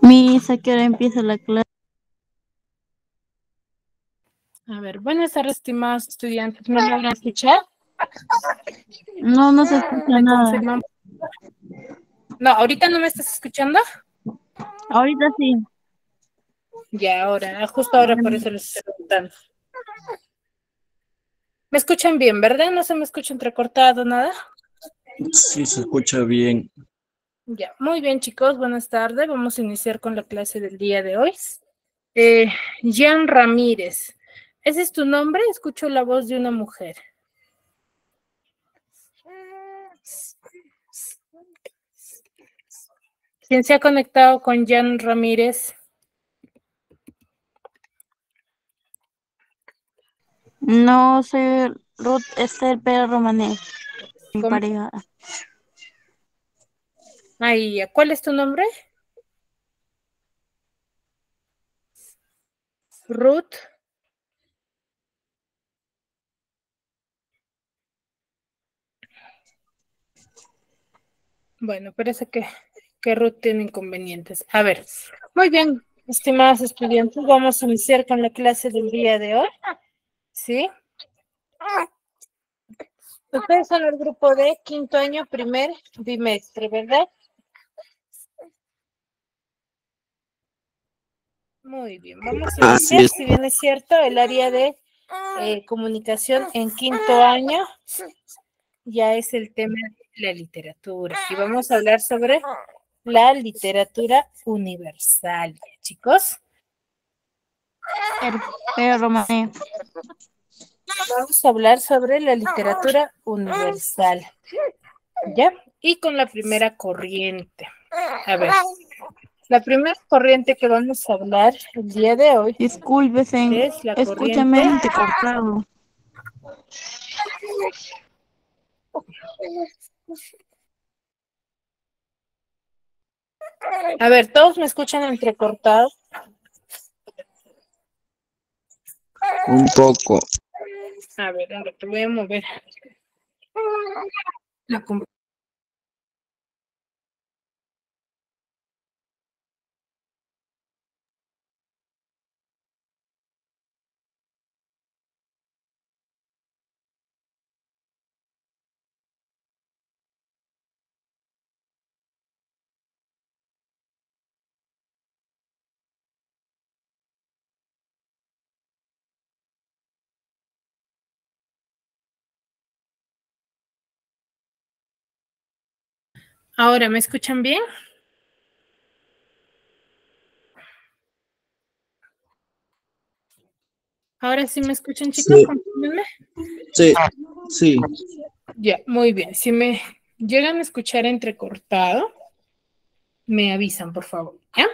Misa, ¿qué hora empieza la clase? A ver, buenas tardes, estimados estudiantes. ¿Me logran escuchar? No se escucha ¿Me nada. confirman? No, ¿ahorita no me estás escuchando? Ahorita sí. Ya, ahora, justo ahora por eso les estoy preguntando. ¿Me escuchan bien, verdad? ¿No se me escucha entrecortado, nada? Sí, se escucha bien. Ya, muy bien, chicos, buenas tardes. Vamos a iniciar con la clase del día de hoy. Jan Ramírez. ¿Ese es tu nombre? Escucho la voz de una mujer. ¿Quién se ha conectado con Jan Ramírez? No soy Ruth Esther Pérez Romané, mi ¿Cómo? pareja. Ahí, ¿cuál es tu nombre? Ruth. Bueno, parece que Ruth tiene inconvenientes. A ver, muy bien, estimados estudiantes, vamos a iniciar con la clase del día de hoy. ¿Sí? Ustedes son el grupo de quinto año, primer bimestre, ¿verdad? Muy bien, vamos a Así iniciar, es. si bien es cierto, el área de comunicación en quinto año ya es el tema de la literatura. Y vamos a hablar sobre la literatura universal, chicos. Pérez Romané. Vamos a hablar sobre la literatura universal, ¿ya? Y con la primera corriente. A ver, la primera corriente que vamos a hablar el día de hoy Discúlpese, es la escúchame corriente. entrecortado. A ver, ¿todos me escuchan entrecortado? Un poco. A ver, te voy a mover la computadora. Ahora, ¿me escuchan bien? Ahora sí me escuchan, chicos, Sí, confírmenme. sí, sí. Ya, muy bien. Si me llegan a escuchar entrecortado, me avisan, por favor, ¿ya?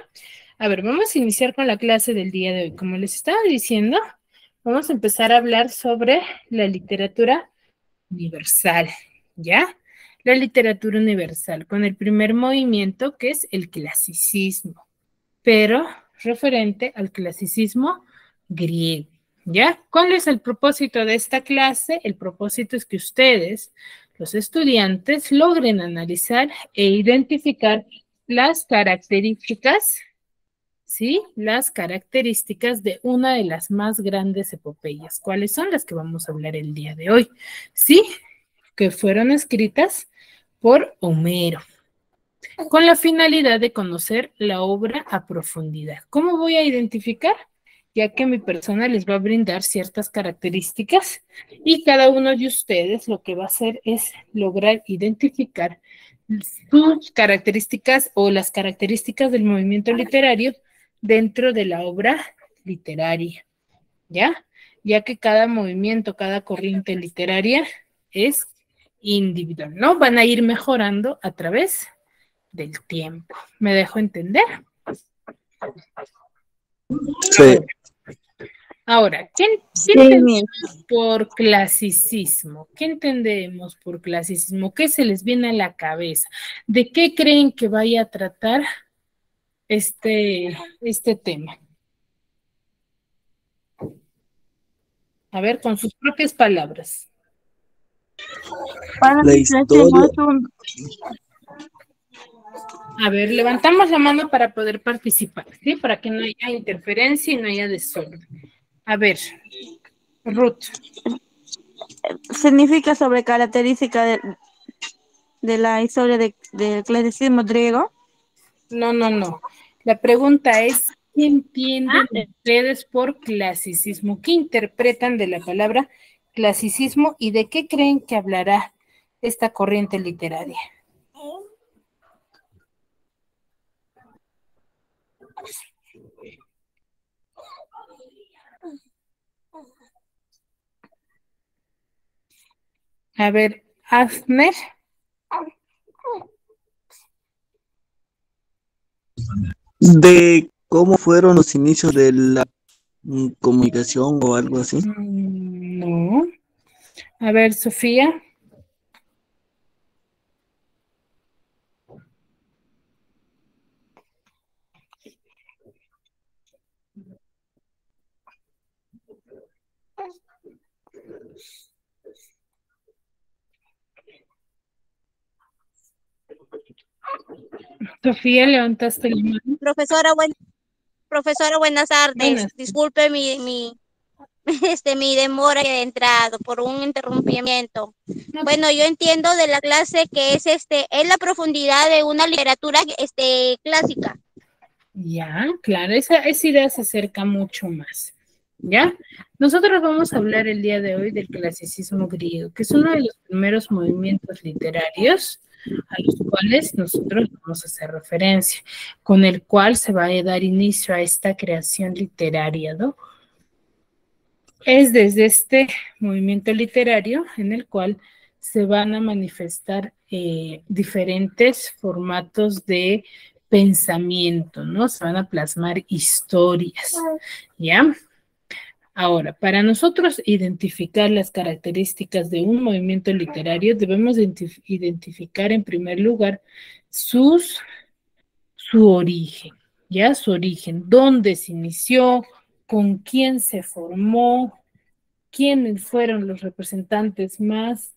A ver, vamos a iniciar con la clase del día de hoy. Como les estaba diciendo, vamos a empezar a hablar sobre la literatura universal, ¿ya? La literatura universal, con el primer movimiento que es el clasicismo, pero referente al clasicismo griego, ¿ya? ¿Cuál es el propósito de esta clase? El propósito es que ustedes, los estudiantes, logren analizar e identificar las características, ¿sí? Las características de una de las más grandes epopeyas. ¿Cuáles son las que vamos a hablar el día de hoy? Sí, que fueron escritas por Homero, con la finalidad de conocer la obra a profundidad. ¿Cómo voy a identificar? Ya que mi persona les va a brindar ciertas características y cada uno de ustedes lo que va a hacer es lograr identificar sus características o las características del movimiento literario dentro de la obra literaria, ¿ya? Ya que cada movimiento, cada corriente literaria es individual, ¿no? Van a ir mejorando a través del tiempo. ¿Me dejo entender? Sí. Ahora, ¿qué Sí, entendemos por clasicismo? ¿Qué entendemos por clasicismo? ¿Qué se les viene a la cabeza? ¿De qué creen que vaya a tratar este tema? A ver, con sus propias palabras. para La mi clase historia, más un A ver, levantamos la mano para poder participar, ¿sí? Para que no haya interferencia y no haya desorden. A ver, Ruth. Significa sobre característica de la historia del clasicismo griego. No, no, no. La pregunta es, ¿qué entienden ustedes por clasicismo? ¿Qué interpretan de la palabra clasicismo y de qué creen que hablará esta corriente literaria? A ver, Afner. De cómo fueron los inicios de la comunicación o algo así. No. A ver, Sofía. Sofía, levantaste la mano. Profesora, buenas tardes. Buenas. Disculpe mi demora de entrado por un interrumpimiento. Bueno, yo entiendo de la clase que es la profundidad de una literatura clásica. Ya, claro, esa idea se acerca mucho más. ¿Ya? Nosotros vamos a hablar el día de hoy del clasicismo griego, que es uno de los primeros movimientos literarios a los cuales nosotros vamos a hacer referencia, con el cual se va a dar inicio a esta creación literaria, ¿no? Es desde este movimiento literario en el cual se van a manifestar diferentes formatos de pensamiento, ¿no? Se van a plasmar historias, ¿ya? Ahora, para nosotros identificar las características de un movimiento literario, debemos identificar en primer lugar su origen, ¿ya? Su origen, dónde se inició, con quién se formó, quiénes fueron los representantes más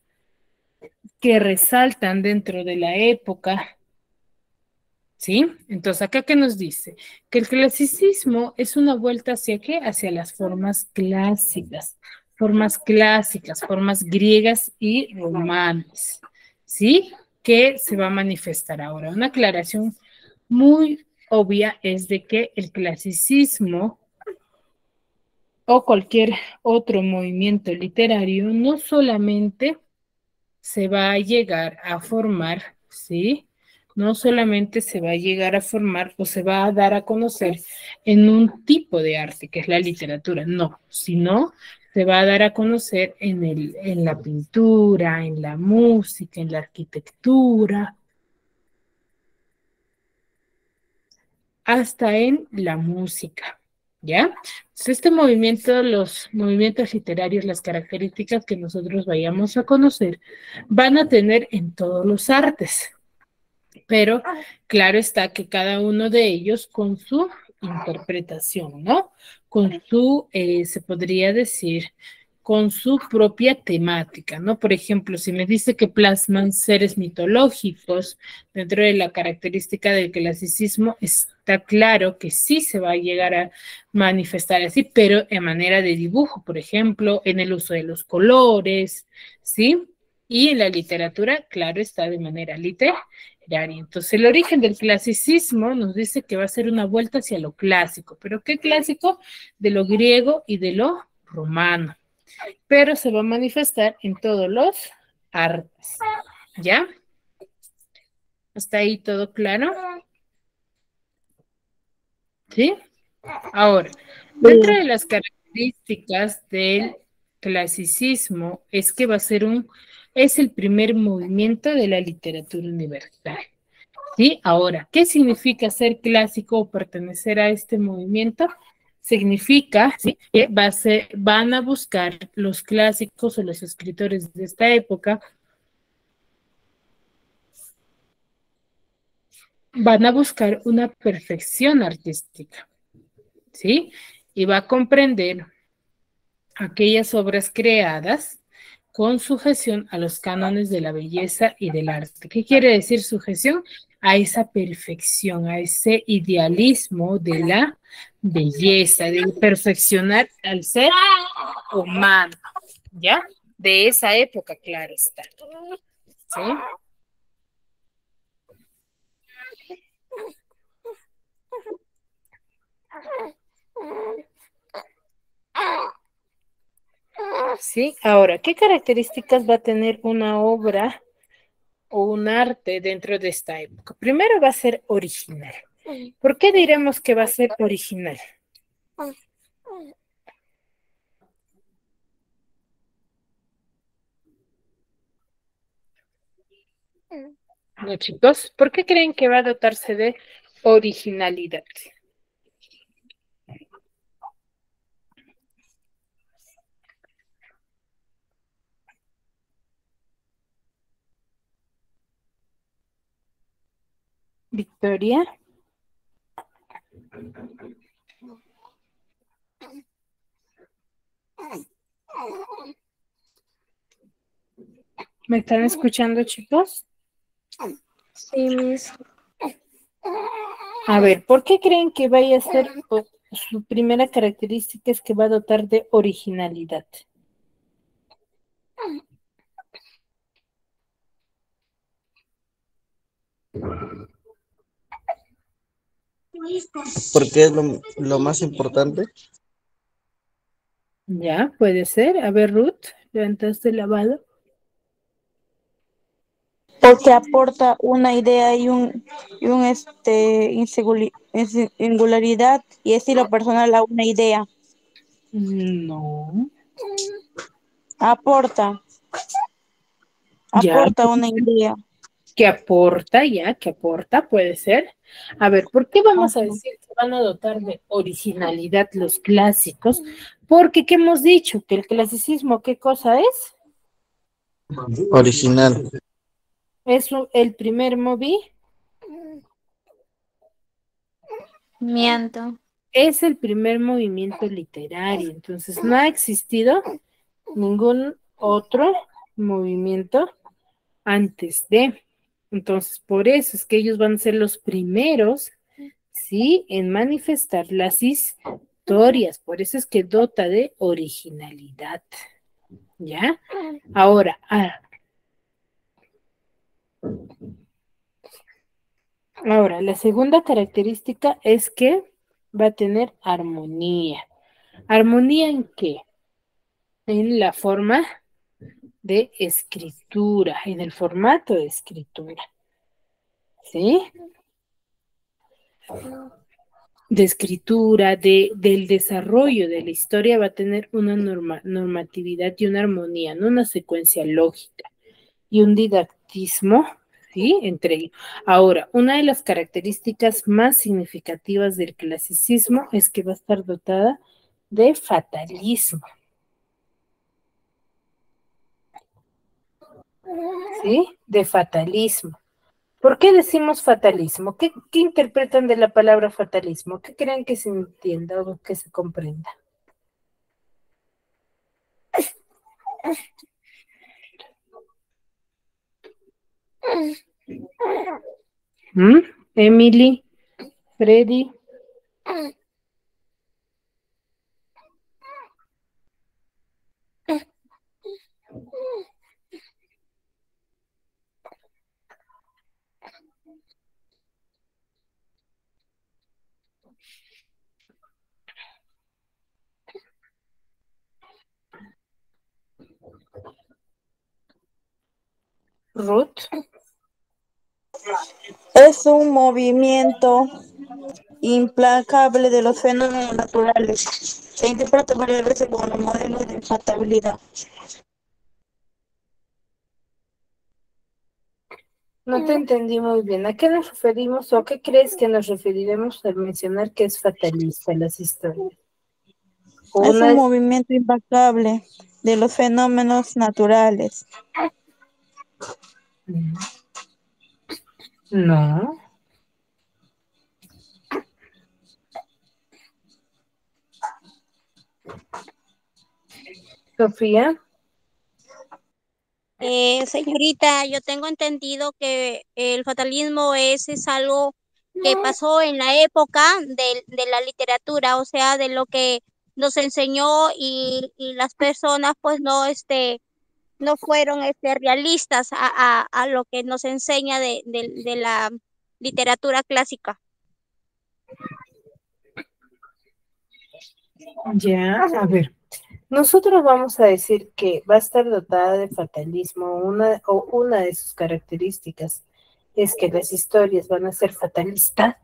que resaltan dentro de la época, ¿sí? Entonces, ¿acá qué nos dice? Que el clasicismo es una vuelta ¿hacia qué? Hacia las formas clásicas, formas griegas y romanas, ¿sí? Que se va a manifestar ahora. Una aclaración muy obvia es de que el clasicismo o cualquier otro movimiento literario no solamente se va a llegar a formar, ¿sí? No solamente se va a llegar a formar o se va a dar a conocer en un tipo de arte, que es la literatura, no, sino se va a dar a conocer en la pintura, en la música, en la arquitectura, hasta en la música, ¿ya? Entonces, este movimiento, los movimientos literarios, las características que nosotros vayamos a conocer, van a tener en todos los artes, pero claro está que cada uno de ellos con su interpretación, ¿no? Con su, se podría decir, con su propia temática, ¿no? Por ejemplo, si me dice que plasman seres mitológicos dentro de la característica del clasicismo, está claro que sí se va a llegar a manifestar así, pero en manera de dibujo, por ejemplo, en el uso de los colores, ¿sí? Y en la literatura, claro, está de manera literaria. Entonces, el origen del clasicismo nos dice que va a ser una vuelta hacia lo clásico. ¿Pero qué clásico? De lo griego y de lo romano. Pero se va a manifestar en todos los artes. ¿Ya? ¿Hasta ahí todo claro? ¿Sí? Ahora, dentro de las características del clasicismo es que va a ser es el primer movimiento de la literatura universal. ¿Sí? Ahora, ¿qué significa ser clásico o pertenecer a este movimiento? Significa, ¿sí?, que van a buscar los clásicos o los escritores de esta época, van a buscar una perfección artística, ¿sí? Y va a comprender aquellas obras creadas con sujeción a los cánones de la belleza y del arte. ¿Qué quiere decir sujeción? a esa perfección, a ese idealismo de la belleza, de perfeccionar al ser humano, ¿ya? De esa época, claro está. ¿Sí? ¿Sí? Ahora, ¿qué características va a tener una obra o un arte dentro de esta época? Primero va a ser original. ¿Por qué diremos que va a ser original? No, chicos, ¿por qué creen que va a dotarse de originalidad? Victoria. ¿Me están escuchando, chicos? Sí, Miss. A ver, ¿por qué creen que vaya a ser su primera característica es que va a dotar de originalidad? Porque es lo más importante. Ya, puede ser. A ver, Ruth, levantaste la mano. Porque aporta una idea singularidad y estilo personal a una idea. No. Aporta, Ya, aporta una idea. que aporta, ya, que aporta, puede ser. A ver, ¿por qué vamos a Ajá. decir que van a dotar de originalidad los clásicos? Porque, ¿qué hemos dicho? Que el clasicismo, ¿qué cosa es? Original. Es el primer Miento. es el primer movimiento literario. Entonces, no ha existido ningún otro movimiento antes de. Entonces, por eso es que ellos van a ser los primeros, ¿sí? En manifestar las historias. Por eso es que dota de originalidad. ¿Ya? Ahora, la segunda característica es que va a tener armonía. ¿Armonía en qué? En la forma de escritura, en el formato de escritura. ¿Sí? De escritura, del desarrollo de la historia va a tener una normatividad y una armonía, no una secuencia lógica y un didactismo, ¿sí? Entre ellos. Ahora, una de las características más significativas del clasicismo es que va a estar dotada de fatalismo, ¿sí? De fatalismo. ¿Por qué decimos fatalismo? ¿Qué interpretan de la palabra fatalismo? ¿Qué creen que se entienda o que se comprenda? ¿Mm? Emily, Freddy. Ruth. Es un movimiento implacable de los fenómenos naturales. Se interpreta varias veces como modelo de infalibilidad. No te entendí muy bien. ¿A qué nos referimos o a qué crees que nos referiremos al mencionar que es fatalista las historias? Es un movimiento implacable de los fenómenos naturales. No. Sofía. Señorita, yo tengo entendido que el fatalismo es algo que pasó en la época de la literatura, o sea, de lo que nos enseñó y las personas pues no, no fueron realistas a lo que nos enseña de la literatura clásica. Ya, a ver. Nosotros vamos a decir que va a estar dotada de fatalismo. Una de sus características es que las historias van a ser fatalistas,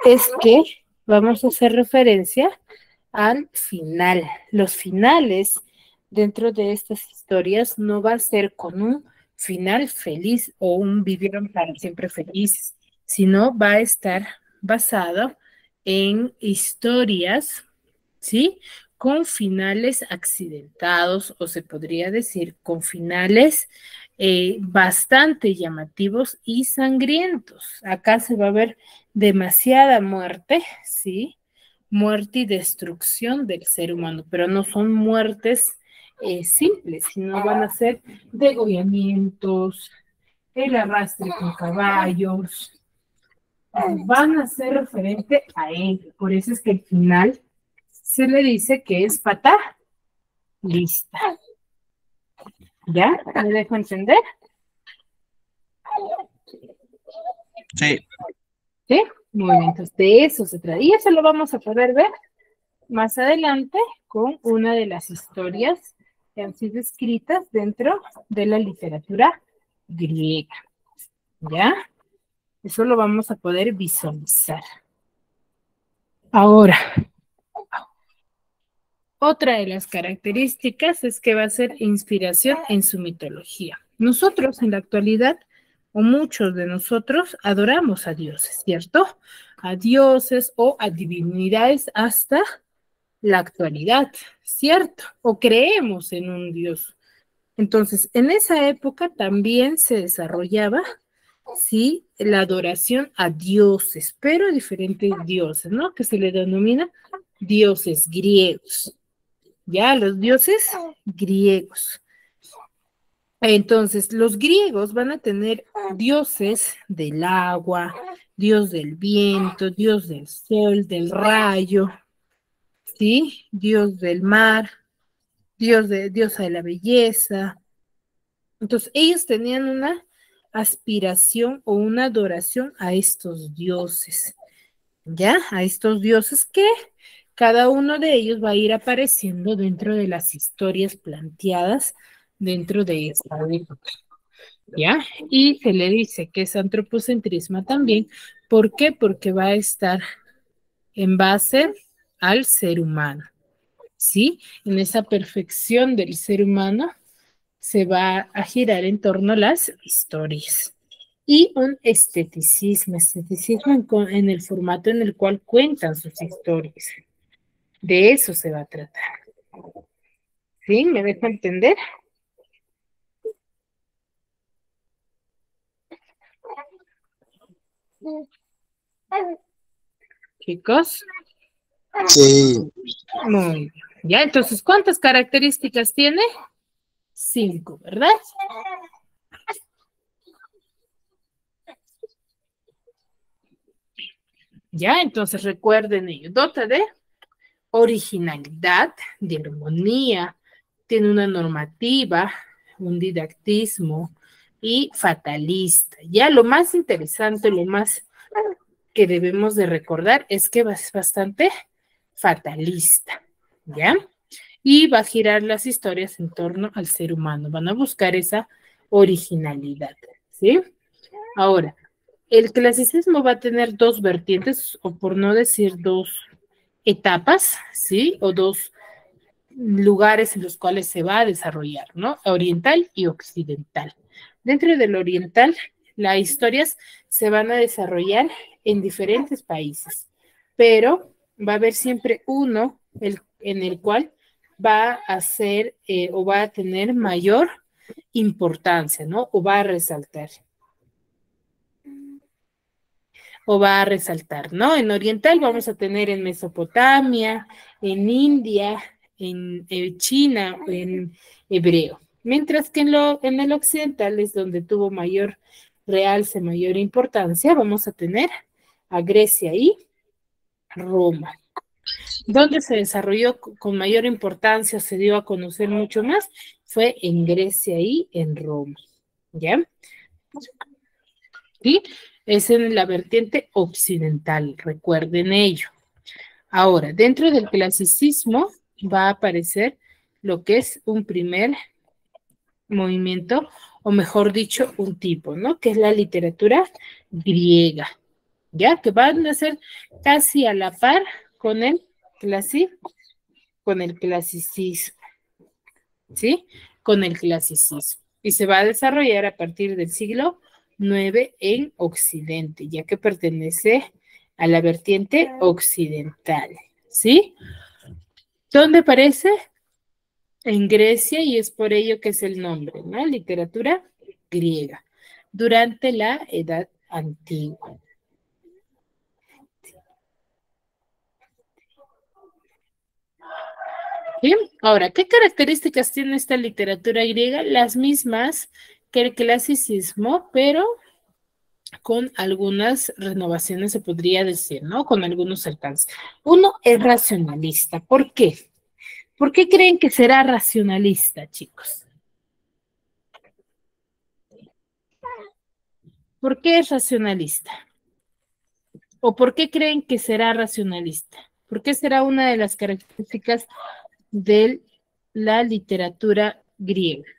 es que vamos a hacer referencia al final. Los finales dentro de estas historias no va a ser con un final feliz o un vivieron para siempre felices, sino va a estar basado en historias, ¿sí? Con finales accidentados, o se podría decir con finales bastante llamativos y sangrientos. Acá se va a ver demasiada muerte, ¿sí? Muerte y destrucción del ser humano, pero no son muertes simples, sino van a ser degollamientos, el arrastre con caballos, van a ser referente a él. Por eso es que el final se le dice que es fatalista. ¿Ya? ¿Me dejo entender? Sí. ¿Sí? Muy bien, entonces de eso se trata. Y eso lo vamos a poder ver más adelante con una de las historias que han sido escritas dentro de la literatura griega. ¿Ya? Eso lo vamos a poder visualizar. Ahora, otra de las características es que va a ser inspiración en su mitología. Nosotros en la actualidad, o muchos de nosotros, adoramos a dioses, ¿cierto? A dioses o a divinidades hasta la actualidad, ¿cierto? O creemos en un dios. Entonces, en esa época también se desarrollaba, sí, la adoración a dioses, pero diferentes dioses, ¿no? Que se le denomina dioses griegos. Ya, los dioses griegos. Entonces, los griegos van a tener dioses del agua, dios del viento, dios del sol, del rayo, ¿sí? Dios del mar, diosa de la belleza. Entonces, ellos tenían una aspiración o una adoración a estos dioses, ¿ya? A estos dioses que cada uno de ellos va a ir apareciendo dentro de las historias planteadas dentro de esta época, ¿ya? Y se le dice que es antropocentrismo también. ¿Por qué? Porque va a estar en base al ser humano, ¿sí? En esa perfección del ser humano se va a girar en torno a las historias. Y un esteticismo en el formato en el cual cuentan sus historias. De eso se va a tratar. ¿Sí? ¿Me dejo entender? Chicos. Sí. Muy bien. Ya, entonces, ¿cuántas características tiene? 5, ¿verdad? Ya, entonces recuerden ello. Dota de originalidad, de armonía, tiene una normativa, un didactismo y fatalista. Ya lo más interesante, lo más que debemos de recordar es que es bastante fatalista, ¿ya? Y va a girar las historias en torno al ser humano, van a buscar esa originalidad, ¿sí? Ahora, el clasicismo va a tener dos vertientes, o por no decir dos etapas, ¿sí? O dos lugares en los cuales se va a desarrollar, ¿no? Oriental y occidental. Dentro del oriental, las historias se van a desarrollar en diferentes países, pero va a haber siempre uno en el cual va a ser o va a tener mayor importancia, ¿no? O va a resaltar. O va a resaltar, ¿no? En oriental vamos a tener en Mesopotamia, en India, en China, en hebreo, Mientras que en el occidental es donde tuvo mayor realce, mayor importancia, vamos a tener a Grecia y Roma. Donde se desarrolló con mayor importancia, se dio a conocer mucho más, fue en Grecia y en Roma. ¿Ya? ¿Sí? Es en la vertiente occidental, recuerden ello. Ahora, dentro del clasicismo va a aparecer lo que es un primer movimiento, o mejor dicho, un tipo, ¿no? Que es la literatura griega, ¿ya? Que van a ser casi a la par con el clasicismo, ¿sí? Con el clasicismo. Y se va a desarrollar a partir del siglo IX en Occidente, ya que pertenece a la vertiente occidental, ¿sí? ¿Dónde aparece? En Grecia, y es por ello que es el nombre, ¿no? Literatura griega, durante la Edad Antigua. ¿Sí? Ahora, ¿qué características tiene esta literatura griega? Las mismas que el clasicismo, pero con algunas renovaciones se podría decir, ¿no? Con algunos alcances. Uno es racionalista. ¿Por qué? ¿Por qué creen que será racionalista, chicos? ¿Por qué es racionalista? ¿O por qué creen que será racionalista? ¿Por qué será una de las características de la literatura griega?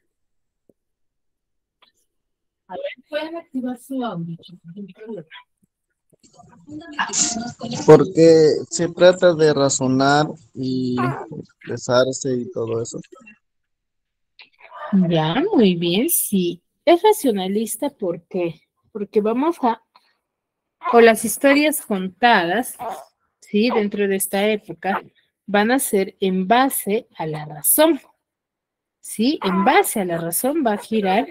A ver, pueden activar su audio, chicos. Porque se trata de razonar y expresarse y todo eso. Ya, muy bien, sí. Es racionalista, ¿por qué? Porque o las historias contadas, ¿sí? Dentro de esta época, van a ser en base a la razón, ¿sí? En base a la razón va a girar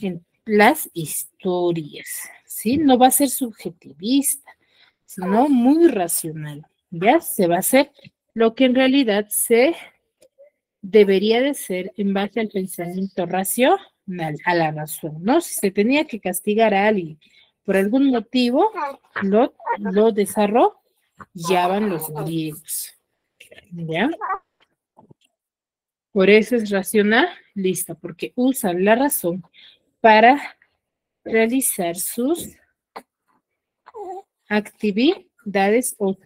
en las historias, ¿sí? No va a ser subjetivista, sino muy racional, ¿ya? Se va a hacer lo que en realidad se debería de ser en base al pensamiento racional, a la razón, ¿no? Si se tenía que castigar a alguien por algún motivo, lo desarrollaban los griegos, ¿ya? Por eso es racionalista, porque usan la razón para realizar sus actividades o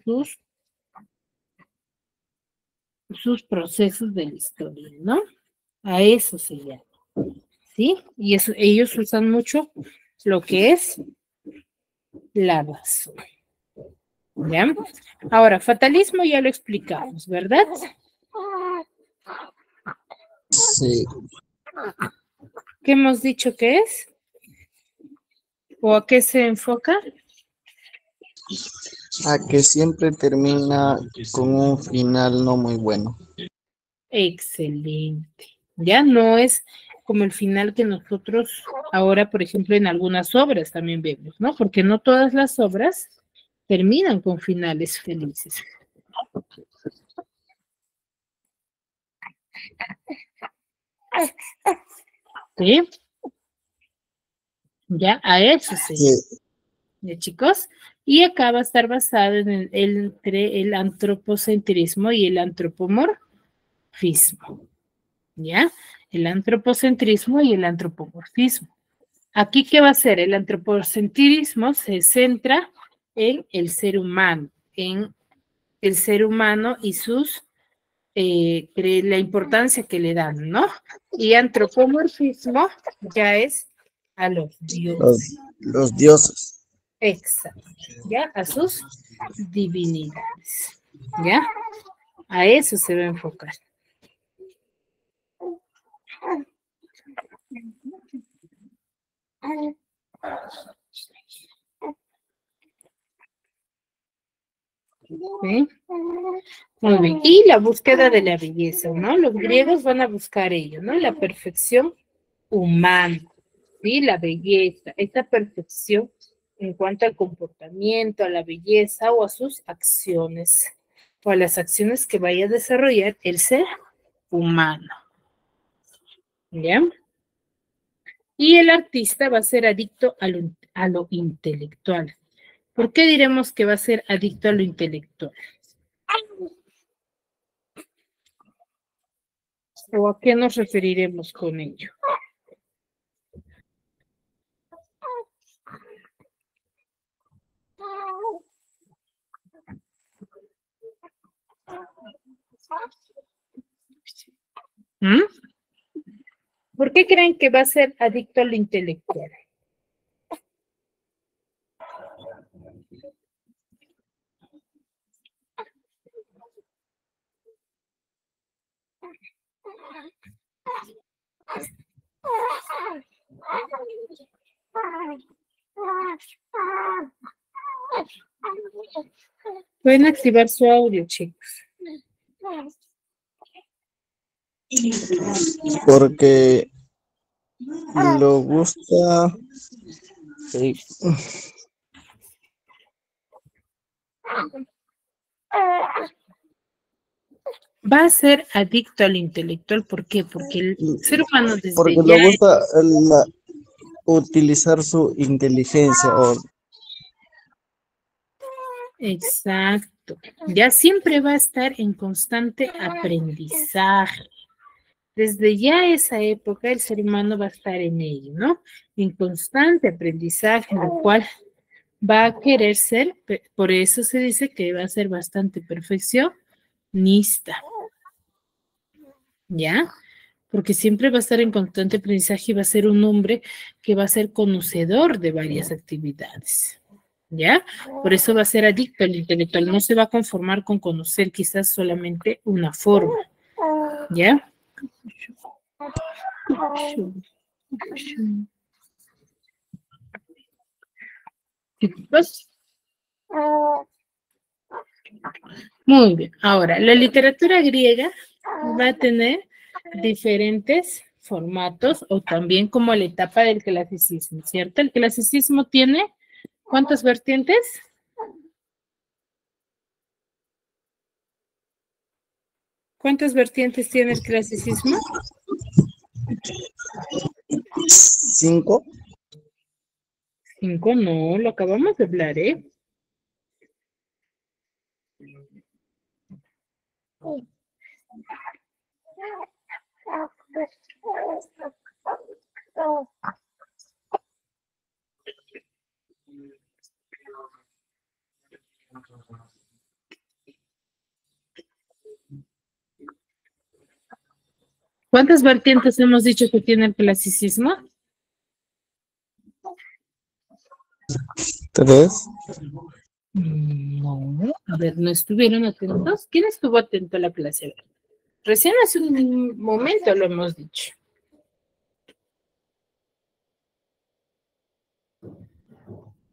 sus procesos de la historia, ¿no? A eso se llama, ¿sí? Y eso, ellos usan mucho lo que es la razón, ¿ya? Ahora, fatalismo ya lo explicamos, ¿verdad? Sí, ¿Qué hemos dicho que es? ¿O a qué se enfoca? a que siempre termina con un final no muy bueno. Excelente. Ya no es como el final que nosotros ahora, por ejemplo, en algunas obras también vemos, ¿no? Porque no todas las obras terminan con finales felices. ¿Sí? Ya, a eso se llama. Sí, ¿Ya, chicos? Y acá va a estar basado entre el antropocentrismo y el antropomorfismo. ¿Ya? El antropocentrismo y el antropomorfismo. Aquí, ¿qué va a ser? El antropocentrismo se centra en el ser humano y la importancia que le dan, ¿no? Y antropomorfismo ya es a los dioses. los dioses. Exacto. ¿Ya? A sus divinidades. ¿Ya? A eso se va a enfocar. ¿Sí? Muy bien. Y la búsqueda de la belleza, ¿no? Los griegos van a buscar ello, ¿no? La perfección humana, ¿sí? La belleza, esta perfección en cuanto al comportamiento, a la belleza o a sus acciones, o a las acciones que vaya a desarrollar el ser humano. ¿Ya? Y el artista va a ser adicto a lo intelectual. ¿Por qué diremos que va a ser adicto a lo intelectual? ¿O a qué nos referiremos con ello? ¿Mm? ¿Por qué creen que va a ser adicto a lo intelectual? Pueden activar su audio, chicos. Porque lo gusta. Sí. Va a ser adicto al intelectual, ¿por qué? Porque el ser humano desde Porque ya... le gusta utilizar su inteligencia. Exacto. Ya siempre va a estar en constante aprendizaje. Desde ya esa época el ser humano va a estar en ello, ¿no? En constante aprendizaje, en lo cual va a querer ser, por eso se dice que va a ser bastante perfeccionista, ¿ya? Porque siempre va a estar en constante aprendizaje y va a ser un hombre que va a ser conocedor de varias actividades, ¿ya? Por eso va a ser adicto al intelectual, no se va a conformar con conocer quizás solamente una forma, ¿ya? Pues, muy bien, ahora, la literatura griega va a tener diferentes formatos o también como la etapa del clasicismo, ¿cierto? El clasicismo tiene, ¿cuántas vertientes? ¿Cuántas vertientes tiene el clasicismo? 5. 5, no, lo acabamos de hablar, ¿eh? ¿Cuántas vertientes hemos dicho que tiene el clasicismo? 3. No, a ver, ¿no estuvieron atentos? ¿Quién estuvo atento a la clase? Recién hace un momento lo hemos dicho.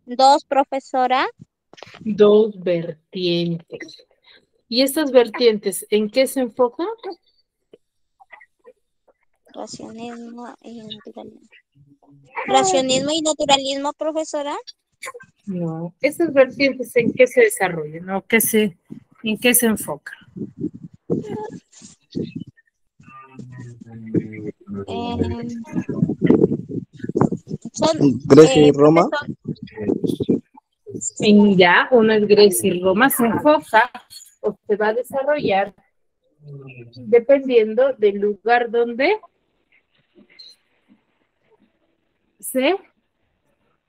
2, profesora. 2 vertientes. ¿Y estas vertientes en qué se enfocan? Racionalismo y naturalismo. Racionalismo y naturalismo, profesora. No, estas vertientes en qué se desarrollan, ¿no? ¿En qué se enfocan? Son, Grecia y Roma. En ya, una es Grecia y Roma se enfoca o se va a desarrollar dependiendo del lugar donde se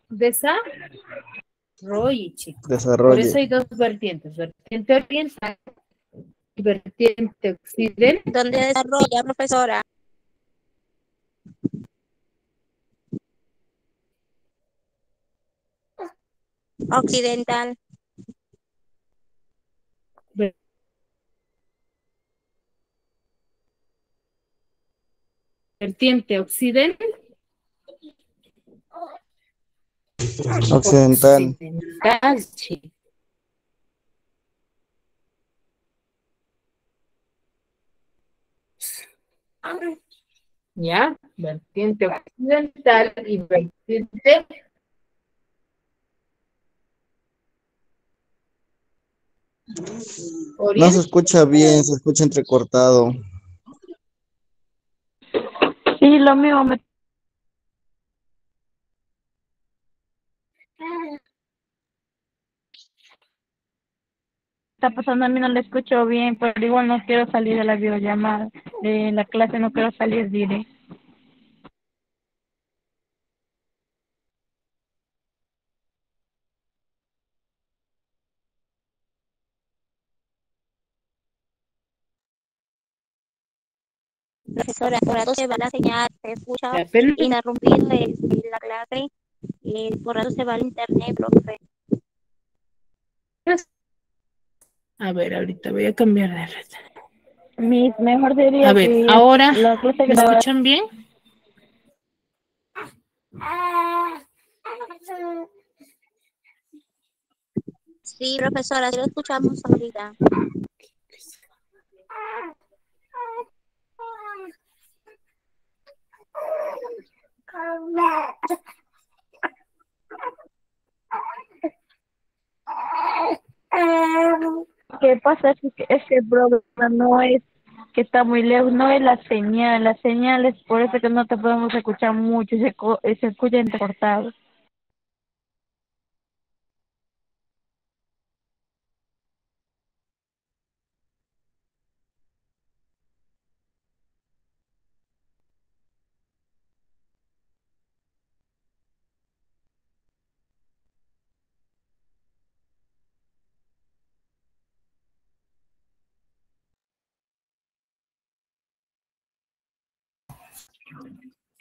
desarrolle, chicos. Por eso hay 2 vertientes, vertiente oriental y vertiente occidental. ¿Dónde desarrolla, profesora? Occidental. Vertiente occidental. Occidental. Sí. ¿Ya? Vertiente occidental y vertiente No se escucha bien, se escucha entrecortado. Sí, Sí, lo mismo me está pasando, a mí no le escucho bien, pero igual no quiero salir de la videollamada, de la clase no quiero salir, diré. Profesora, por rato se va la señal, se escucha Apenas. interrumpido la clase, y por rato se va el internet, profe. A ver, ahorita voy a cambiar de red. Mejor diría A ver, que ahora, la clase ¿me grabada. escuchan bien? Sí, profesora, sí lo escuchamos ahorita. ¿Qué pasa? Es que el problema no es que está muy lejos, no es la señal es por eso que no te podemos escuchar mucho, se escucha entrecortado.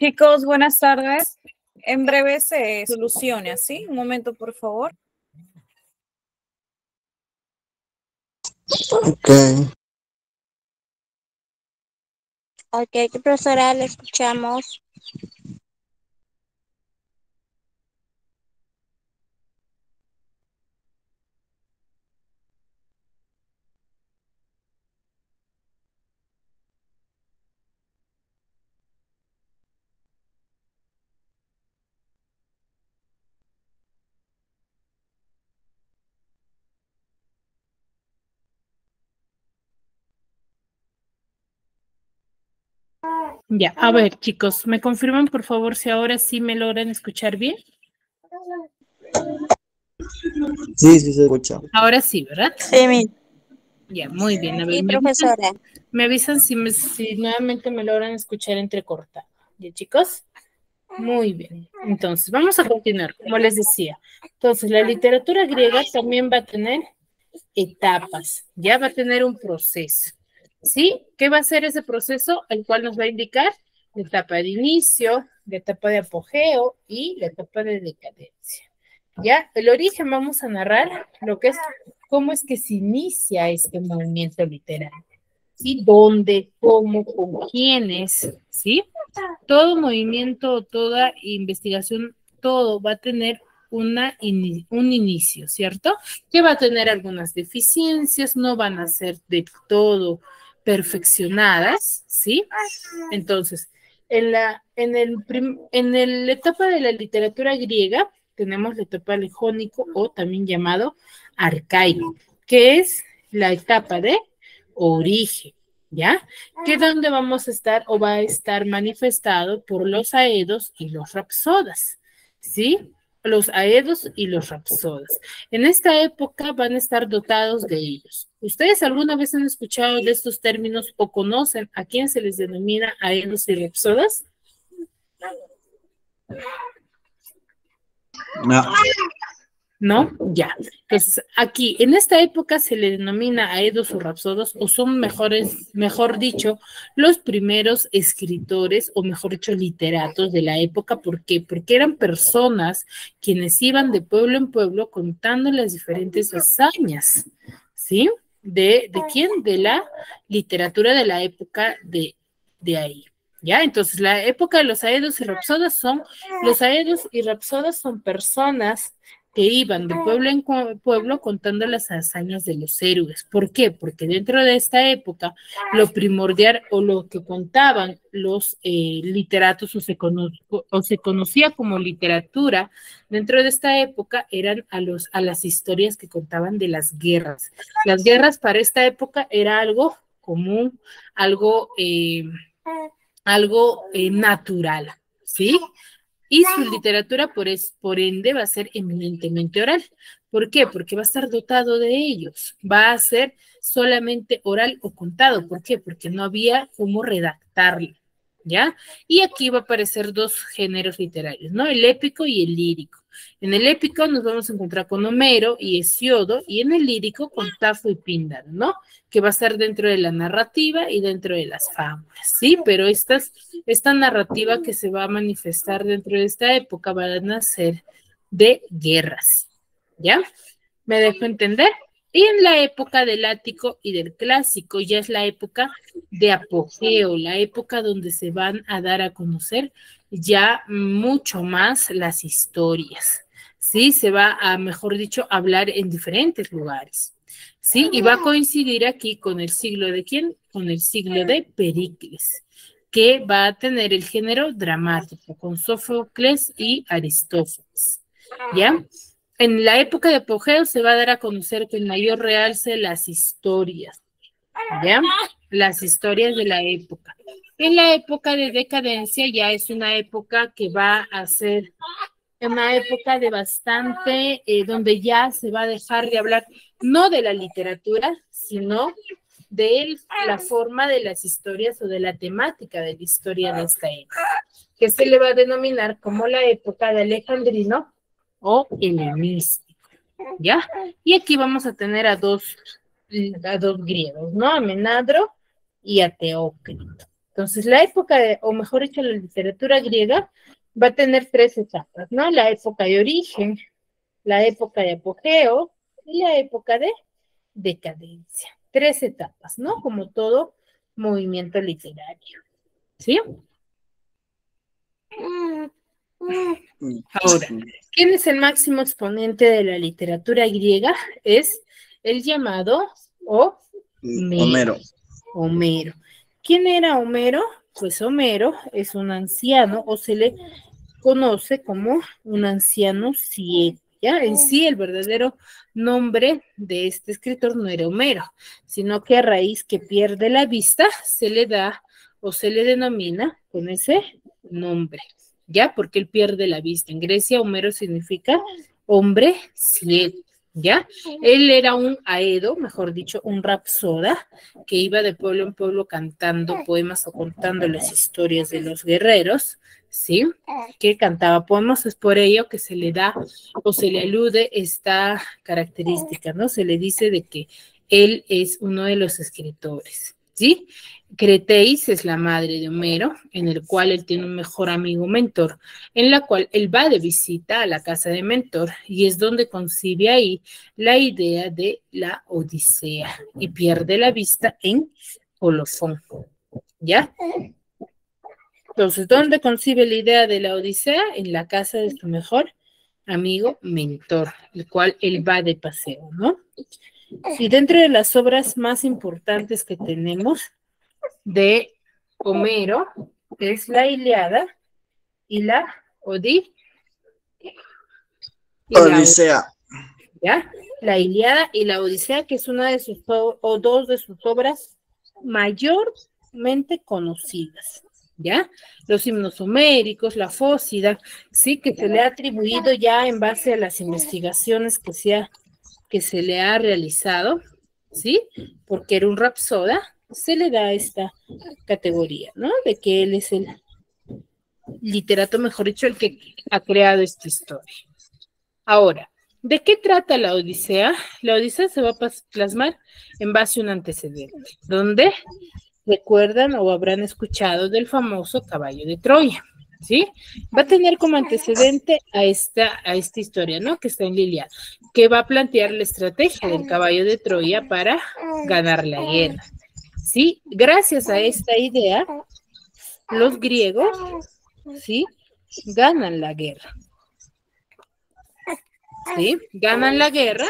Chicos, buenas tardes. En breve se soluciona, ¿sí? Un momento, por favor. Ok. Ok, profesora, le escuchamos. Ya, a ver, chicos, ¿me confirman por favor si ahora sí me logran escuchar bien? Sí, sí se escucha. Ahora sí, ¿verdad? Sí, Ya, muy bien. A ver, Sí, profesora. me avisan si nuevamente me logran escuchar entrecortado. ¿Ya, chicos? Muy bien. Entonces, vamos a continuar, como les decía. Entonces, la literatura griega también va a tener etapas, ya va a tener un proceso. ¿Sí? ¿Qué va a ser ese proceso? El cual nos va a indicar la etapa de inicio, la etapa de apogeo y la etapa de decadencia. Ya, el origen vamos a narrar lo que es, cómo es que se inicia este movimiento literario. ¿Sí? ¿Dónde, cómo, con quiénes? ¿Sí? Todo movimiento, toda investigación, todo va a tener un inicio, ¿cierto? Que va a tener algunas deficiencias, no van a ser de todo perfeccionadas, ¿sí? Entonces, en la etapa de la literatura griega, tenemos la etapa del jónico o también llamado arcaico, que es la etapa de origen, ¿ya? Que donde vamos a estar o va a estar manifestado por los aedos y los rapsodas, ¿sí? Los aedos y los rapsodas. En esta época van a estar dotados de ellos. ¿Ustedes alguna vez han escuchado de estos términos o conocen a quién se les denomina aedos y rapsodas? No. ¿No? Ya. Entonces, aquí, en esta época se le denomina aedos o rapsodos, o son mejor dicho, los primeros escritores, o mejor dicho, literatos de la época. ¿Por qué? Porque eran personas quienes iban de pueblo en pueblo contando las diferentes hazañas, ¿sí? ¿De quién? De la literatura de la época de ahí. ¿Ya? Entonces, la época de los aedos y rapsodas son personas que iban de pueblo en pueblo contando las hazañas de los héroes. ¿Por qué? Porque dentro de esta época lo primordial o lo que contaban los literatos o se conocía como literatura dentro de esta época eran a las historias que contaban de las guerras. Las guerras para esta época era algo común, algo algo natural, ¿sí? Y su literatura, por ende, va a ser eminentemente oral. ¿Por qué? Porque va a estar dotado de ellos. Va a ser solamente oral o contado. ¿Por qué? Porque no había cómo redactarlo, ¿ya? Y aquí va a aparecer dos géneros literarios, ¿no? El épico y el lírico. En el épico nos vamos a encontrar con Homero y Hesiodo, y en el lírico con Tafo y Píndaro, ¿no? Que va a estar dentro de la narrativa y dentro de las fábulas, ¿sí? Pero esta narrativa que se va a manifestar dentro de esta época van a ser de guerras, ¿ya? ¿Me dejo entender? Y en la época del ático y del clásico ya es la época de apogeo, la época donde se van a dar a conocer ya mucho más las historias, ¿sí? Se va a, mejor dicho, hablar en diferentes lugares, ¿sí? Y va a coincidir aquí con el siglo de ¿quién? Con el siglo de Pericles, que va a tener el género dramático, con Sófocles y Aristófanes, ¿ya? En la época de apogeo se va a dar a conocer con mayor realce las historias, ¿ya? Las historias de la época. En la época de decadencia ya es una época que va a ser una época de bastante, donde ya se va a dejar de hablar no de la literatura, sino de la forma de las historias o de la temática de la historia de esta época, que se le va a denominar como la época de Alejandrino o helenístico, ¿ya? Y aquí vamos a tener a dos griegos, ¿no? A Menandro y a Teócrito. Entonces, la época, o mejor dicho, la literatura griega va a tener tres etapas, ¿no? La época de origen, la época de apogeo y la época de decadencia. Tres etapas, ¿no? Como todo movimiento literario, ¿sí? Ahora, ¿quién es el máximo exponente de la literatura griega? Es el llamado Homero. Homero. ¿Quién era Homero? Pues Homero es un anciano, o se le conoce como un anciano ciego, ¿ya? En sí, el verdadero nombre de este escritor no era Homero, sino que a raíz que pierde la vista, se le da o se le denomina con ese nombre, ¿ya? Porque él pierde la vista. En Grecia, Homero significa hombre ciego, ¿ya? Él era un aedo, mejor dicho, un rapsoda, que iba de pueblo en pueblo cantando poemas o contando las historias de los guerreros, ¿sí? Que cantaba poemas, es por ello que se le da o se le alude esta característica, ¿no? Se le dice de que él es uno de los escritores, ¿sí? Creteis es la madre de Homero, en el cual él tiene un mejor amigo mentor, en la cual él va de visita a la casa de mentor y es donde concibe ahí la idea de la Odisea y pierde la vista en Colofón, ¿ya? Entonces, ¿dónde concibe la idea de la Odisea? En la casa de su mejor amigo mentor, el cual él va de paseo, ¿no? Y dentro de las obras más importantes que tenemos de Homero es la Ilíada y la Odisea. ¿Ya? La Ilíada y la Odisea, que es una de sus o dos de sus obras mayormente conocidas, ¿ya? Los himnos homéricos, la Fósida, sí, que se le ha atribuido ya en base a las investigaciones que se le ha realizado, ¿sí? Porque era un rapsoda, se le da esta categoría, ¿no? De que él es el literato, mejor dicho, el que ha creado esta historia. Ahora, ¿de qué trata la Odisea? La Odisea se va a plasmar en base a un antecedente, donde recuerdan o habrán escuchado del famoso caballo de Troya, ¿sí? Va a tener como antecedente a esta historia, ¿no? Que está en Lilia, que va a plantear la estrategia del caballo de Troya para ganar la guerra, ¿sí? Gracias a esta idea, los griegos, ¿sí? Ganan la guerra, ¿sí? Ganan la guerra,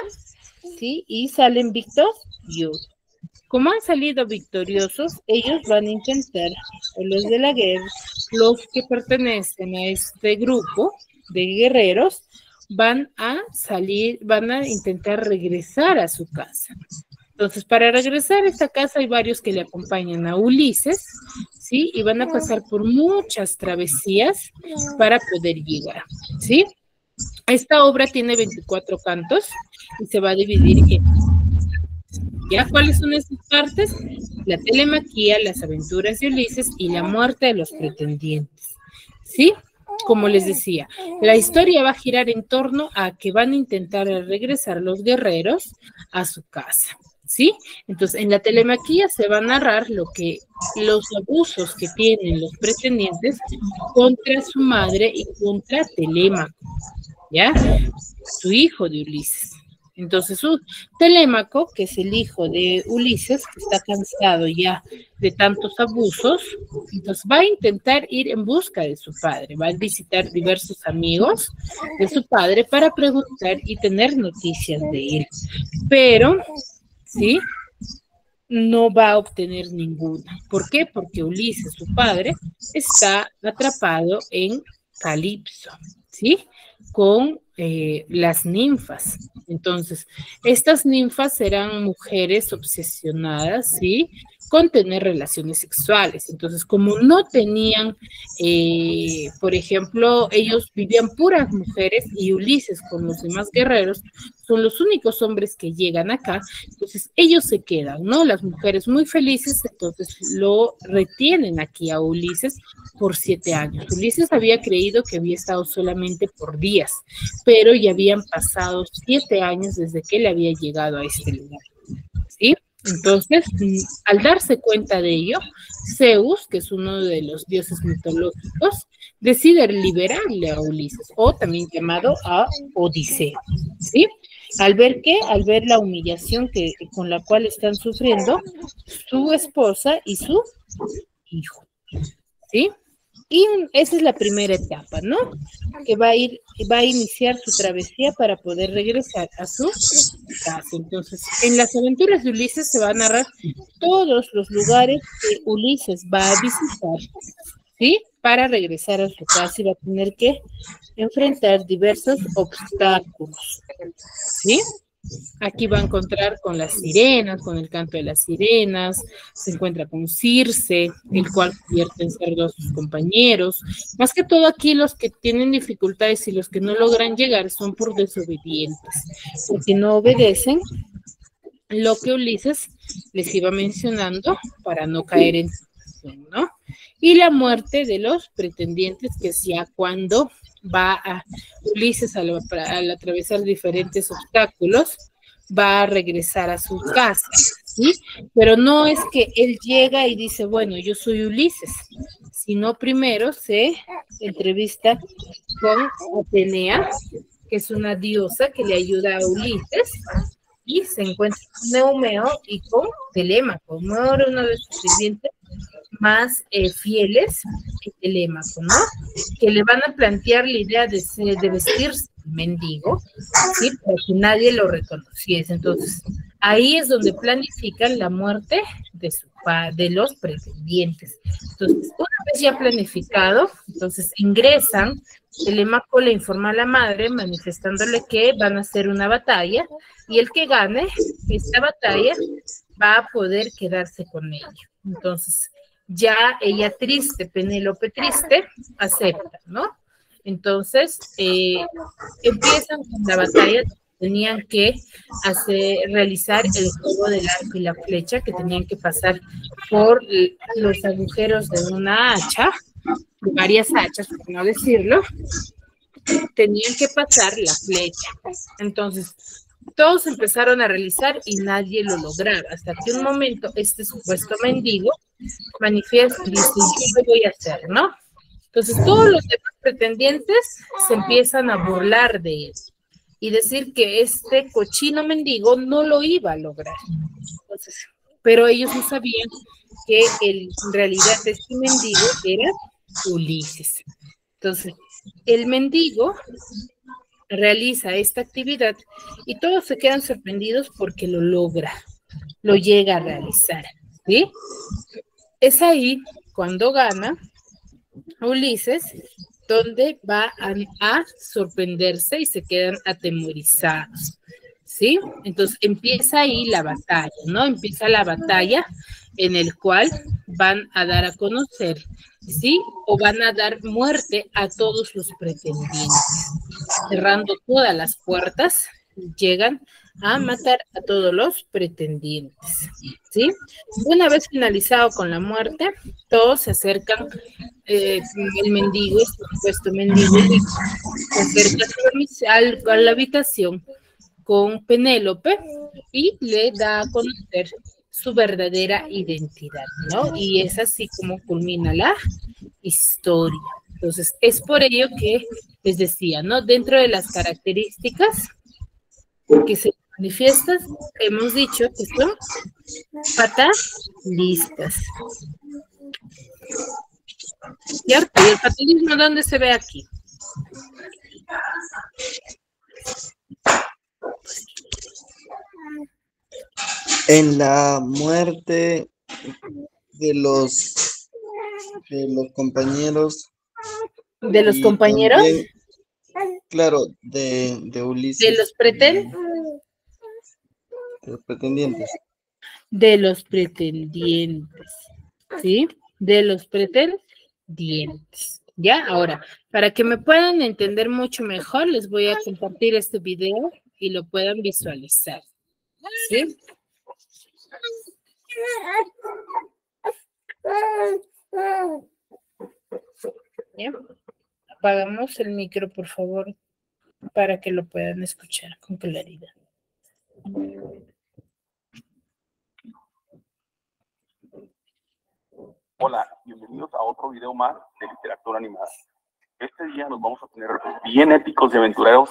¿sí? Y salen victoriosos. Como han salido victoriosos, ellos van a intentar, o los de la guerra, los que pertenecen a este grupo de guerreros, van a intentar regresar a su casa, Entonces, para regresar a esta casa hay varios que le acompañan a Ulises, ¿sí? Y van a pasar por muchas travesías para poder llegar, ¿sí? Esta obra tiene 24 cantos y se va a dividir en... ¿Ya cuáles son esas partes? La telemaquía, las aventuras de Ulises y la muerte de los pretendientes, ¿sí? Como les decía, la historia va a girar en torno a que van a intentar regresar los guerreros a su casa, ¿sí? Entonces, en la telemaquía se va a narrar los abusos que tienen los pretendientes contra su madre y contra Telémaco, ¿ya? Su hijo de Ulises. Entonces, Telémaco, que es el hijo de Ulises, que está cansado ya de tantos abusos, entonces va a intentar ir en busca de su padre, va a visitar diversos amigos de su padre para preguntar y tener noticias de él, pero, ¿sí?, no va a obtener ninguna. ¿Por qué? Porque Ulises, su padre, está atrapado en Calipso, ¿sí?, con las ninfas. Entonces, estas ninfas eran mujeres obsesionadas, ¿sí?, con tener relaciones sexuales. Entonces, como no tenían, por ejemplo, ellos vivían puras mujeres y Ulises con los demás guerreros son los únicos hombres que llegan acá, entonces ellos se quedan, ¿no? Las mujeres muy felices, entonces lo retienen aquí a Ulises por 7 años. Ulises había creído que había estado solamente por días, pero ya habían pasado 7 años desde que él había llegado a este lugar, ¿sí? Entonces, al darse cuenta de ello, Zeus, que es uno de los dioses mitológicos, decide liberarle a Ulises, o también llamado a Odiseo, ¿sí? Al ver la humillación con la cual están sufriendo su esposa y su hijo, ¿sí? Y esa es la primera etapa, ¿no? Que va a iniciar su travesía para poder regresar a su casa. Entonces, en las aventuras de Ulises se va a narrar todos los lugares que Ulises va a visitar, ¿sí? Para regresar a su casa y va a tener que enfrentar diversos obstáculos, ¿sí? Aquí va a encontrar con las sirenas, con el canto de las sirenas, se encuentra con Circe, el cual convierte en cerdo a sus compañeros. Más que todo aquí los que tienen dificultades y los que no logran llegar son por desobedientes, porque no obedecen lo que Ulises les iba mencionando para no caer en tentación, ¿no? Y la muerte de los pretendientes, que es ya cuando va a Ulises al atravesar diferentes obstáculos, va a regresar a su casa, ¿sí? Pero no es que él llega y dice, bueno, yo soy Ulises, sino primero se entrevista con Atenea, que es una diosa que le ayuda a Ulises, y se encuentra con Neumeo y con Telémaco. Neumeo era uno de sus sirvientes más fieles que Telémaco, ¿no? Que le van a plantear la idea de vestirse mendigo, ¿sí? Para que nadie lo reconociese. Entonces, ahí es donde planifican la muerte de los pretendientes. Entonces, una vez ya planificado, entonces ingresan, Telémaco le informa a la madre manifestándole que van a hacer una batalla y el que gane esta batalla va a poder quedarse con ella. Entonces, ya ella triste, Penélope triste, acepta, ¿no? Entonces, empiezan con la batalla, tenían que realizar el juego del arco y la flecha, que tenían que pasar por los agujeros de una hacha, de varias hachas, por no decirlo, tenían que pasar la flecha. Entonces, todos empezaron a realizar y nadie lo lograba, hasta que un momento este supuesto mendigo manifiesta y dice, yo lo voy a hacer, ¿no? Entonces todos los demás pretendientes se empiezan a burlar de él y decir que este cochino mendigo no lo iba a lograr. Entonces, pero ellos no sabían que en realidad este mendigo era Ulises. Entonces, el mendigo realiza esta actividad y todos se quedan sorprendidos porque lo logra, lo llega a realizar, ¿sí? Es ahí cuando gana Ulises, donde va a sorprenderse y se quedan atemorizados, ¿sí? Entonces empieza ahí la batalla, ¿no? Empieza la batalla en el cual van a dar a conocer, ¿sí? O van a dar muerte a todos los pretendientes. Cerrando todas las puertas, llegan a matar a todos los pretendientes, ¿sí? Una vez finalizado con la muerte, todos se acercan, el mendigo, el supuesto mendigo, se acerca a la habitación con Penélope y le da a conocer su verdadera identidad, ¿no? Y es así como culmina la historia. Entonces, es por ello que les decía, ¿no? Dentro de las características que se manifiestan, hemos dicho que son fatalistas. ¿Cierto? ¿Y el fatalismo dónde se ve aquí? En la muerte de los compañeros. ¿De los y compañeros? También, claro, de Ulises. ¿De los pretendientes? De los pretendientes. De los pretendientes, ¿sí? De los pretendientes. ¿Ya? Ahora, para que me puedan entender mucho mejor, les voy a compartir este video y lo puedan visualizar, ¿sí? ¿Ya? Apagamos el micro, por favor, para que lo puedan escuchar con claridad. Hola, bienvenidos a otro video más de literatura animada. Este día nos vamos a poner bien épicos y aventureros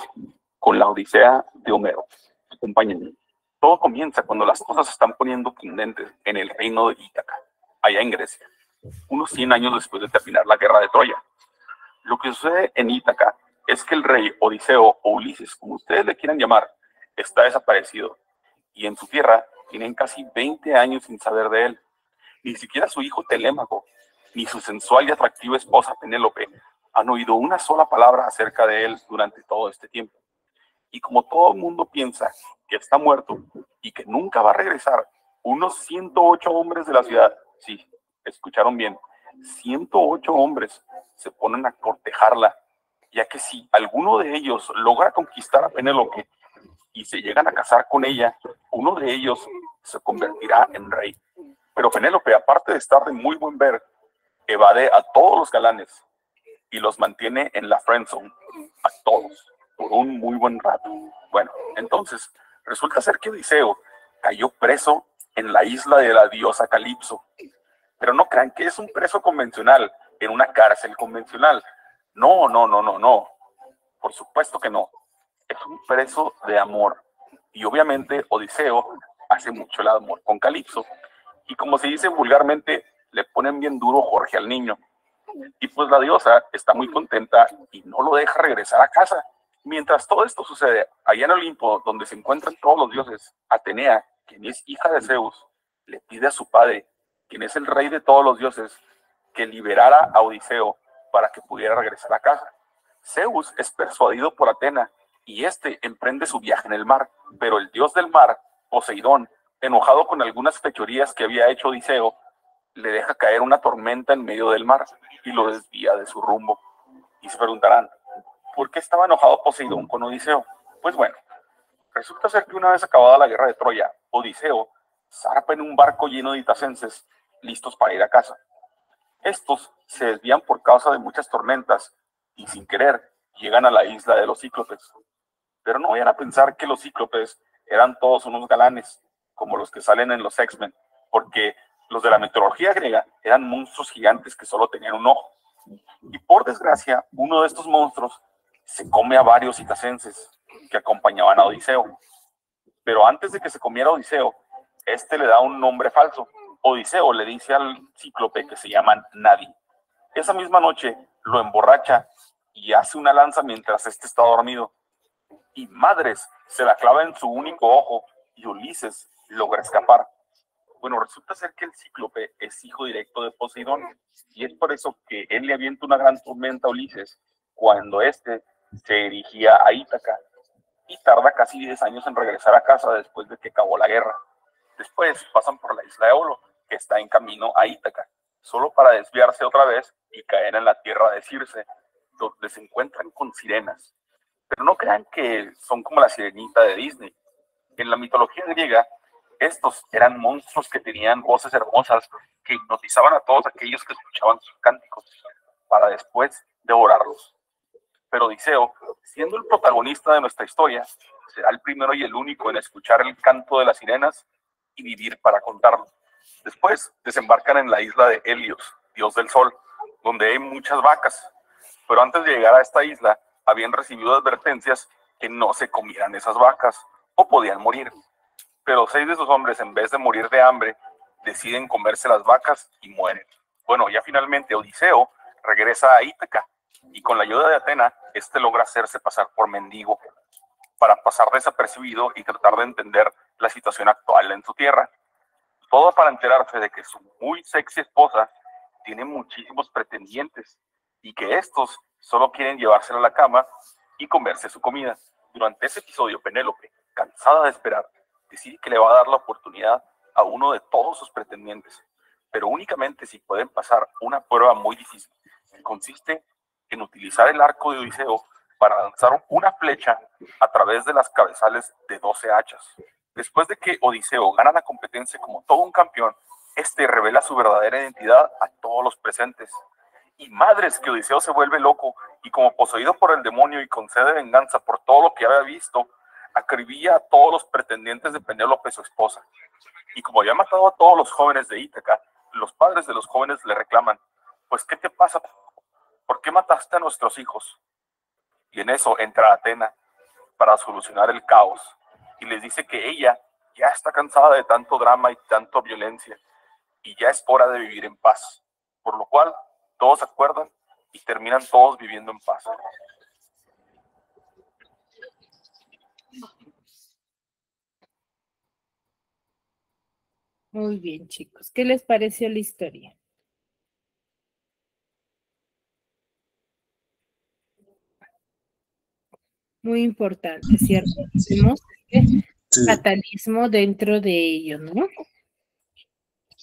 con la Odisea de Homero. Acompáñenme. Todo comienza cuando las cosas se están poniendo candentes en el reino de Ítaca, allá en Grecia, unos 100 años después de terminar la guerra de Troya. Lo que sucede en Ítaca es que el rey Odiseo o Ulises, como ustedes le quieran llamar, está desaparecido y en su tierra tienen casi 20 años sin saber de él. Ni siquiera su hijo Telémaco, ni su sensual y atractiva esposa Penélope han oído una sola palabra acerca de él durante todo este tiempo. Y como todo el mundo piensa que está muerto y que nunca va a regresar, unos 108 hombres de la ciudad, sí, escucharon bien, 108 hombres se ponen a cortejarla, ya que si alguno de ellos logra conquistar a Penélope y se llegan a casar con ella, uno de ellos se convertirá en rey. Pero Penélope, aparte de estar de muy buen ver, evade a todos los galanes y los mantiene en la friendzone, a todos, por un muy buen rato. Bueno, entonces, resulta ser que Odiseo cayó preso en la isla de la diosa Calipso. Pero no crean que es un preso convencional, en una cárcel convencional. No, no, no, no, no. Por supuesto que no. Es un preso de amor. Y obviamente Odiseo hace mucho el amor con Calipso. Y como se dice vulgarmente, le ponen bien duro Jorge al niño. Y pues la diosa está muy contenta y no lo deja regresar a casa. Mientras todo esto sucede, allá en Olimpo, donde se encuentran todos los dioses, Atenea, quien es hija de Zeus, le pide a su padre, quien es el rey de todos los dioses, que liberara a Odiseo para que pudiera regresar a casa. Zeus es persuadido por Atena y este emprende su viaje en el mar, pero el dios del mar, Poseidón, enojado con algunas fechorías que había hecho Odiseo, le deja caer una tormenta en medio del mar y lo desvía de su rumbo. Y se preguntarán, ¿por qué estaba enojado Poseidón con Odiseo? Pues bueno, resulta ser que una vez acabada la guerra de Troya, Odiseo zarpa en un barco lleno de itacenses listos para ir a casa. Estos se desvían por causa de muchas tormentas y sin querer llegan a la isla de los cíclopes. Pero no vayan a pensar que los cíclopes eran todos unos galanes, como los que salen en los X-Men, porque los de la mitología griega eran monstruos gigantes que solo tenían un ojo. Y por desgracia, uno de estos monstruos se come a varios itacenses que acompañaban a Odiseo. Pero antes de que se comiera a Odiseo, este le da un nombre falso. Odiseo le dice al cíclope que se llaman Nadie. Esa misma noche lo emborracha y hace una lanza mientras este está dormido. Y madres, se la clava en su único ojo y Ulises logra escapar. Bueno, resulta ser que el cíclope es hijo directo de Poseidón y es por eso que él le avienta una gran tormenta a Ulises cuando éste se dirigía a Ítaca. y tarda casi 10 años en regresar a casa después de que acabó la guerra. Después pasan por la isla de Eolo, que está en camino a Ítaca, solo para desviarse otra vez y caer en la tierra de Circe, donde se encuentran con sirenas. Pero no crean que son como la sirenita de Disney. En la mitología griega, estos eran monstruos que tenían voces hermosas que hipnotizaban a todos aquellos que escuchaban sus cánticos, para después devorarlos. Pero Odiseo, siendo el protagonista de nuestra historia, será el primero y el único en escuchar el canto de las sirenas y vivir para contarlo. Después desembarcan en la isla de Helios, dios del sol, donde hay muchas vacas. Pero antes de llegar a esta isla, habían recibido advertencias que no se comieran esas vacas o podían morir. Pero 6 de esos hombres, en vez de morir de hambre, deciden comerse las vacas y mueren. Bueno, ya finalmente Odiseo regresa a Ítaca y con la ayuda de Atena, este logra hacerse pasar por mendigo para pasar desapercibido y tratar de entender la situación actual en su tierra. Todo para enterarse de que su muy sexy esposa tiene muchísimos pretendientes y que estos solo quieren llevársela a la cama y comerse su comida. Durante ese episodio, Penélope, cansada de esperar, decide que le va a dar la oportunidad a uno de todos sus pretendientes, pero únicamente si pueden pasar una prueba muy difícil, que consiste en utilizar el arco de Odiseo para lanzar una flecha a través de las cabezales de 12 hachas. Después de que Odiseo gana la competencia como todo un campeón, este revela su verdadera identidad a todos los presentes. Y madres que Odiseo se vuelve loco y como poseído por el demonio y con sed de venganza por todo lo que había visto, acribilla a todos los pretendientes de Penélope, su esposa. Y como había matado a todos los jóvenes de Ítaca, los padres de los jóvenes le reclaman: pues, ¿qué te pasa? ¿Por qué mataste a nuestros hijos? Y en eso entra Atena para solucionar el caos y les dice que ella ya está cansada de tanto drama y tanta violencia y ya es hora de vivir en paz, por lo cual todos se acuerdan y terminan todos viviendo en paz. Muy bien, chicos. ¿Qué les pareció la historia? Muy importante, ¿cierto? Tenemos fatalismo dentro de ello, ¿no?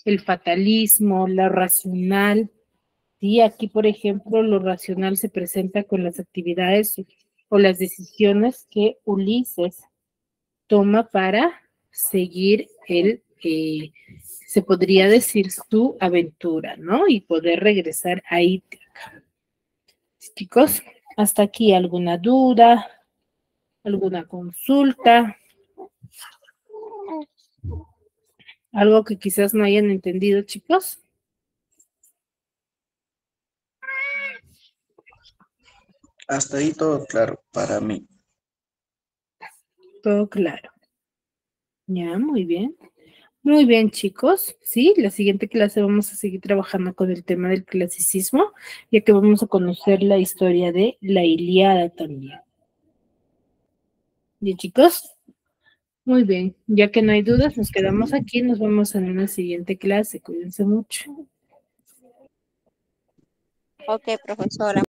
El fatalismo, la racional. Sí, aquí, por ejemplo, lo racional se presenta con las actividades o las decisiones que Ulises toma para seguir se podría decir, su aventura, ¿no? Y poder regresar a Ítaca. Chicos, hasta aquí, ¿alguna duda? ¿Alguna consulta? ¿Algo que quizás no hayan entendido, chicos? Hasta ahí todo claro para mí. Todo claro. Ya, muy bien. Muy bien, chicos. Sí, la siguiente clase vamos a seguir trabajando con el tema del clasicismo, ya que vamos a conocer la historia de la Ilíada también. Bien, chicos. Muy bien. Ya que no hay dudas, nos quedamos aquí. Nos vemos en una siguiente clase. Cuídense mucho. Ok, profesora.